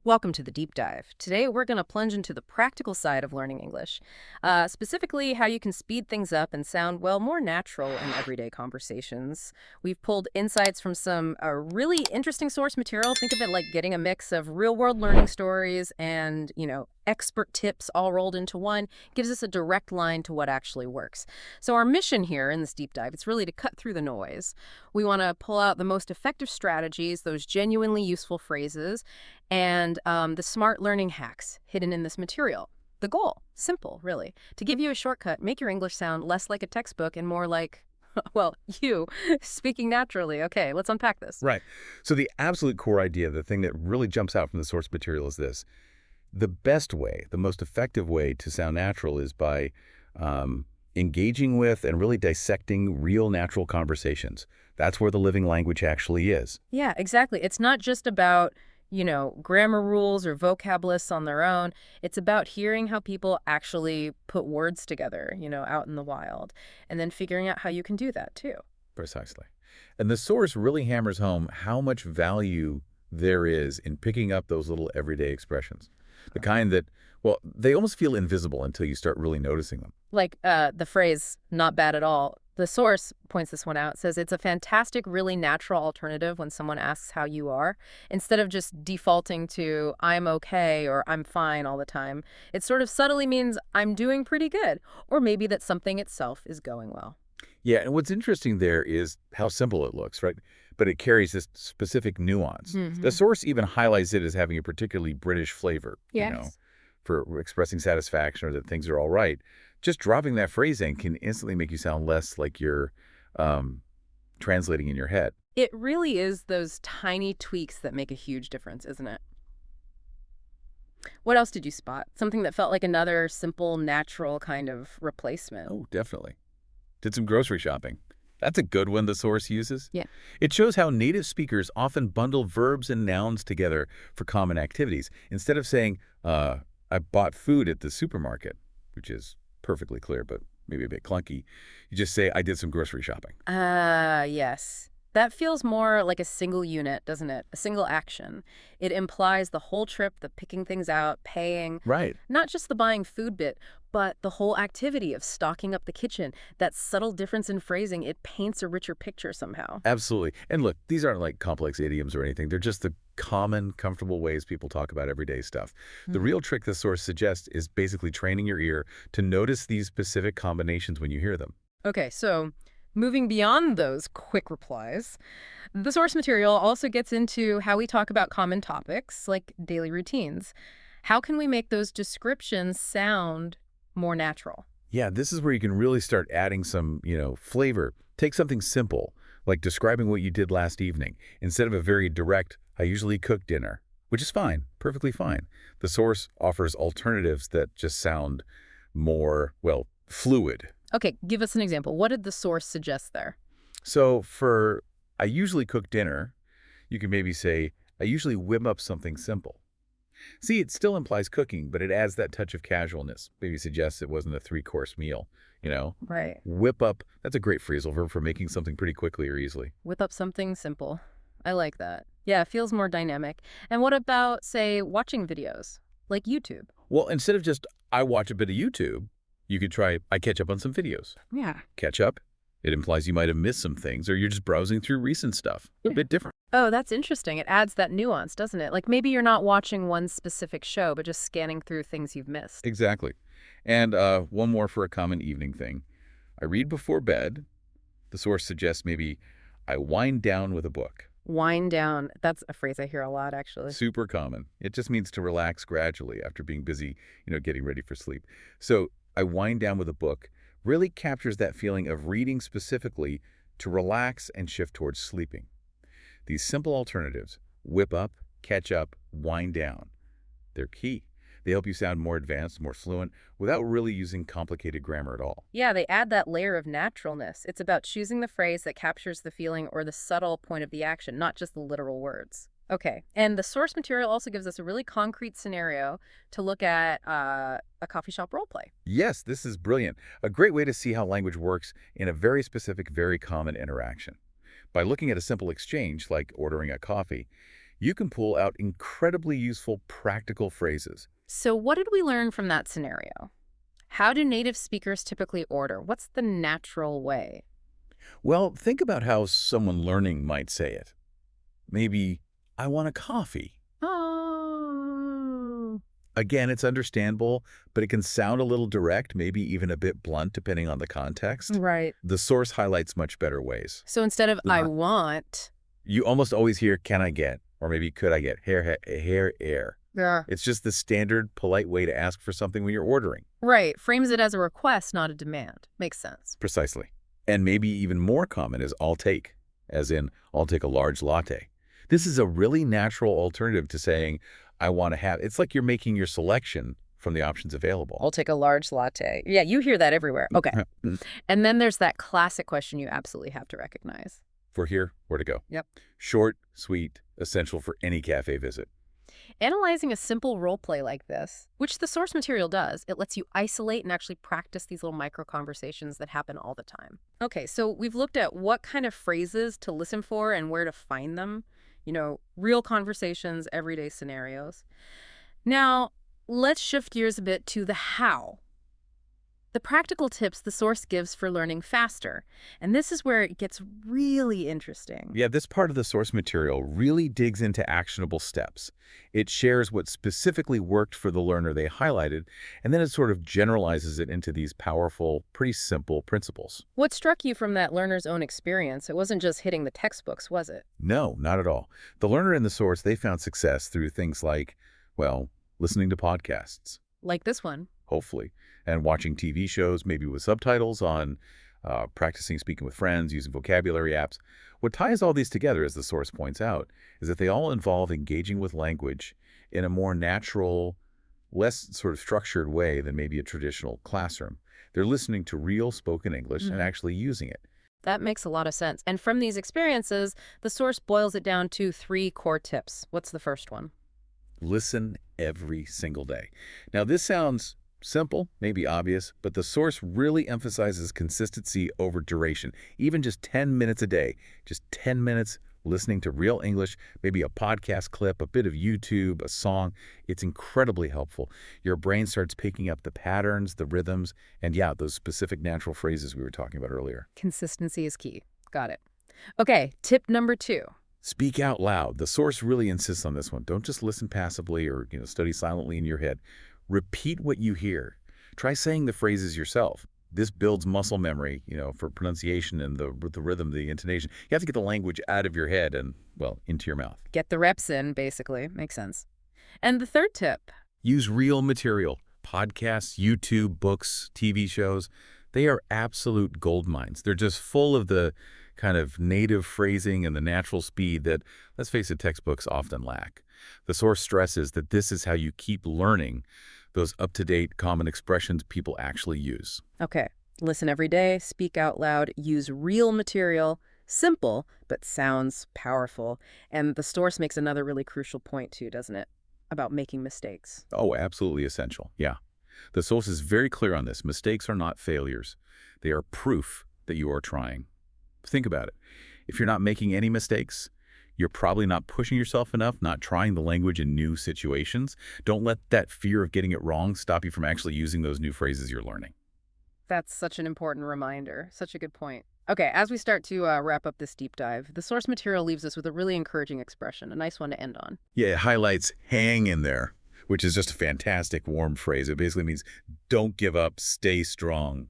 Welcome to the Deep Dive. Today, we're going to plunge into the practical side of learning English, specifically how you can speed things up and sound, well, more natural in everyday conversations. We've pulled insights from some really interesting source material. Think of it like getting a mix of real-world learning stories and, expert tips all rolled into one. Gives us a direct line to what actually works. So our mission here in this deep dive, it's really to cut through the noise. We want to pull out the most effective strategies, those genuinely useful phrases, and the smart learning hacks hidden in this material. The goal, simple, really, to give you a shortcut, make your English sound less like a textbook and more like, well, you speaking naturally. Okay, let's unpack this. Right. So the absolute core idea, the thing that really jumps out from the source material is this. The best way, the most effective way to sound natural is by engaging with and really dissecting real natural conversations. That's where the living language actually is. Yeah, exactly. It's not just about, grammar rules or vocab lists on their own. It's about hearing how people actually put words together, out in the wild, and then figuring out how you can do that too. Precisely. And the source really hammers home how much value there is in picking up those little everyday expressions. The kind that, well, they almost feel invisible until you start really noticing them. Like the phrase, not bad at all. The source points this one out, says it's a fantastic, really natural alternative when someone asks how you are. Instead of just defaulting to I'm okay or I'm fine all the time, it sort of subtly means I'm doing pretty good, or maybe that something itself is going well. Yeah, and what's interesting there is how simple it looks, right? But it carries this specific nuance. The source even highlights it as having a particularly British flavor, Yes. for expressing satisfaction or that things are all right. Just dropping that phrase in can instantly make you sound less like you're translating in your head. It really is those tiny tweaks that make a huge difference, isn't it? What else did you spot? Something that felt like another simple, natural kind of replacement. Oh, definitely. Did some grocery shopping. That's a good one the source uses. Yeah. It shows how native speakers often bundle verbs and nouns together for common activities. Instead of saying, I bought food at the supermarket, which is perfectly clear, but maybe a bit clunky, you just say, I did some grocery shopping. Yes. That feels more like a single unit, doesn't it? A single action. It implies the whole trip, the picking things out, paying, Right. not just the buying food bit, but the whole activity of stocking up the kitchen. That subtle difference in phrasing, it paints a richer picture somehow. Absolutely. And look, these aren't like complex idioms or anything. They're just the common, comfortable ways people talk about everyday stuff. The real trick the source suggests is basically training your ear to notice these specific combinations when you hear them. Okay, so moving beyond those quick replies, the source material also gets into how we talk about common topics like daily routines. How can we make those descriptions sound more natural? Yeah, this is where you can really start adding some, flavor. Take something simple, like describing what you did last evening, instead of a very direct, I usually cook dinner, which is fine, perfectly fine. The source offers alternatives that just sound more, well, fluid. Okay, give us an example. What did the source suggest there? So for I usually cook dinner, you can maybe say, I usually whip up something simple. See, it still implies cooking, but it adds that touch of casualness. Maybe suggests it wasn't a three-course meal. Right. Whip up, that's a great phrasal verb for making something pretty quickly or easily. Whip up something simple. I like that. Yeah, it feels more dynamic. And what about, say, watching videos, like YouTube? Well, instead of just, I watch a bit of YouTube, you could try, I catch up on some videos. Yeah. Catch up, it implies you might have missed some things or you're just browsing through recent stuff. A bit different. Oh, that's interesting. It adds that nuance, doesn't it? Like maybe you're not watching one specific show, but just scanning through things you've missed. Exactly. And one more for a common evening thing. I read before bed. The source suggests maybe I wind down with a book. Wind down. That's a phrase I hear a lot, actually. Super common. It just means to relax gradually after being busy, getting ready for sleep. So I wind down with a book really captures that feeling of reading specifically to relax and shift towards sleeping. These simple alternatives, whip up, catch up, wind down, they're key. They help you sound more advanced, more fluent, without really using complicated grammar at all. Yeah, they add that layer of naturalness. It's about choosing the phrase that captures the feeling or the subtle point of the action, not just the literal words. Okay, and the source material also gives us a really concrete scenario to look at a coffee shop role play. Yes, this is brilliant. A great way to see how language works in a very specific, very common interaction. By looking at a simple exchange, like ordering a coffee, you can pull out incredibly useful practical phrases. So what did we learn from that scenario? How do native speakers typically order? What's the natural way? Well, think about how someone learning might say it. Maybe, I want a coffee. Oh, Again, it's understandable, but it can sound a little direct, maybe even a bit blunt depending on the context. right. The source highlights much better ways. So instead of I Uh, want, You almost always hear, can I get? Or maybe could I get? Hair, air. yeah. It's just the standard polite way to ask for something when you're ordering. Right, frames it as a request, not a demand. Makes sense. Precisely. And maybe even more common is I'll take, as in, I'll take a large latte. This is a really natural alternative to saying, I want to have. It's like you're making your selection from the options available. I'll take a large latte. Yeah, you hear that everywhere. Okay. And then there's that classic question you absolutely have to recognize. For here, where to go. Yep. Short, sweet, essential for any cafe visit. Analyzing a simple role play like this, which the source material does, it lets you isolate and actually practice these little micro conversations that happen all the time. Okay, so we've looked at what kind of phrases to listen for and where to find them. Real conversations, everyday scenarios. Now, let's shift gears a bit to the how. The practical tips the source gives for learning faster. And this is where it gets really interesting. Yeah, this part of the source material really digs into actionable steps. It shares what specifically worked for the learner they highlighted, and then it sort of generalizes it into these powerful, pretty simple principles. What struck you from that learner's own experience? It wasn't just hitting the textbooks, was it? No, not at all. The learner and the source, they found success through things like, well, listening to podcasts, Like this one. hopefully, and watching TV shows, maybe with subtitles on, practicing speaking with friends, using vocabulary apps. What ties all these together, as the source points out, is that they all involve engaging with language in a more natural, less sort of structured way than maybe a traditional classroom. They're listening to real spoken English and actually using it. That makes a lot of sense. And from these experiences, the source boils it down to 3 core tips. What's the first one? Listen every single day. Now, this sounds simple, maybe obvious, but the source really emphasizes consistency over duration. Even just 10 minutes a day, just 10 minutes listening to real English, maybe a podcast clip, a bit of YouTube, a song. It's incredibly helpful. Your brain starts picking up the patterns, the rhythms, and yeah, those specific natural phrases we were talking about earlier. Consistency is key. Got it. Okay, tip number 2. Speak out loud. The source really insists on this one. Don't just listen passively or study silently in your head. Repeat what you hear. Try saying the phrases yourself. This builds muscle memory, for pronunciation and the rhythm, the intonation. You have to get the language out of your head and, well, into your mouth. Get the reps in, basically. Makes sense. And the third tip. Use real material. Podcasts, YouTube, books, TV shows. They are absolute gold mines. They're just full of the kind of native phrasing and the natural speed that, let's face it, textbooks often lack. The source stresses that this is how you keep learning those up-to-date common expressions people actually use. Okay, listen every day, speak out loud, use real material, simple, but sounds powerful. And the source makes another really crucial point too, doesn't it? About making mistakes. Oh, absolutely essential. Yeah. The source is very clear on this. Mistakes are not failures. They are proof that you are trying. Think about it. If you're not making any mistakes, you're probably not pushing yourself enough, not trying the language in new situations. Don't let that fear of getting it wrong stop you from actually using those new phrases you're learning. That's such an important reminder. Such a good point. Okay, as we start to wrap up this deep dive, the source material leaves us with a really encouraging expression, a nice one to end on. Yeah, it highlights hang in there, which is just a fantastic warm phrase. It basically means don't give up, stay strong.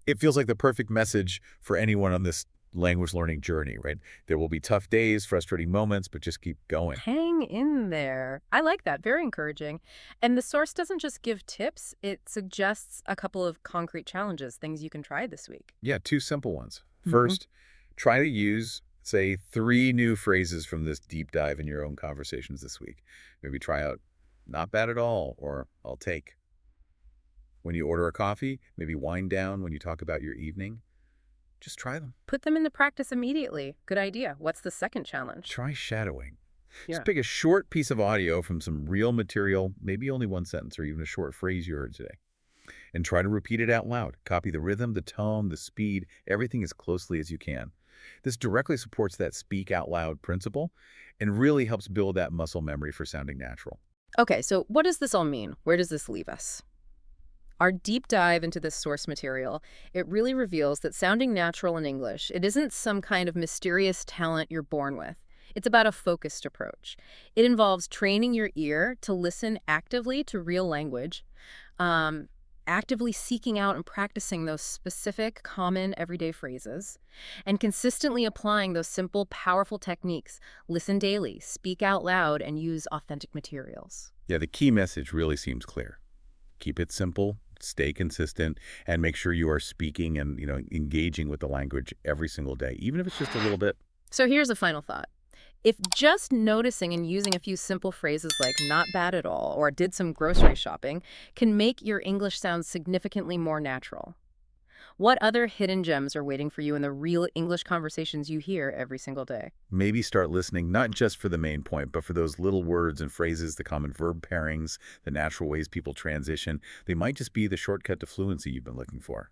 It feels like the perfect message for anyone on this language learning journey, right? There will be tough days, frustrating moments, but just keep going. Hang in there. I like that. Very encouraging. And the source doesn't just give tips, it suggests a couple of concrete challenges, things you can try this week. Yeah, 2 simple ones. First, try to use, say, 3 new phrases from this deep dive in your own conversations this week. Maybe try out not bad at all, or I'll take. When you order a coffee, maybe wind down when you talk about your evening. Just try them. Put them into practice immediately. Good idea. What's the second challenge? Try shadowing. Yeah. Just pick a short piece of audio from some real material, maybe only one sentence or even a short phrase you heard today, and try to repeat it out loud. Copy the rhythm, the tone, the speed, everything as closely as you can. This directly supports that speak out loud principle and really helps build that muscle memory for sounding natural. Okay, so what does this all mean? Where does this leave us? Our deep dive into this source material, it really reveals that sounding natural in English, it isn't some kind of mysterious talent you're born with. It's about a focused approach. It involves training your ear to listen actively to real language, um, actively seeking out and practicing those specific, common, everyday phrases, and consistently applying those simple, powerful techniques. Listen daily, speak out loud, and use authentic materials. Yeah, the key message really seems clear. Keep it simple, stay consistent, and make sure you are speaking and, engaging with the language every single day, even if it's just a little bit. So here's a final thought. If just noticing and using a few simple phrases like not bad at all or did some grocery shopping can make your English sound significantly more natural, what other hidden gems are waiting for you in the real English conversations you hear every single day? Maybe start listening not just for the main point, but for those little words and phrases, the common verb pairings, the natural ways people transition. They might just be the shortcut to fluency you've been looking for.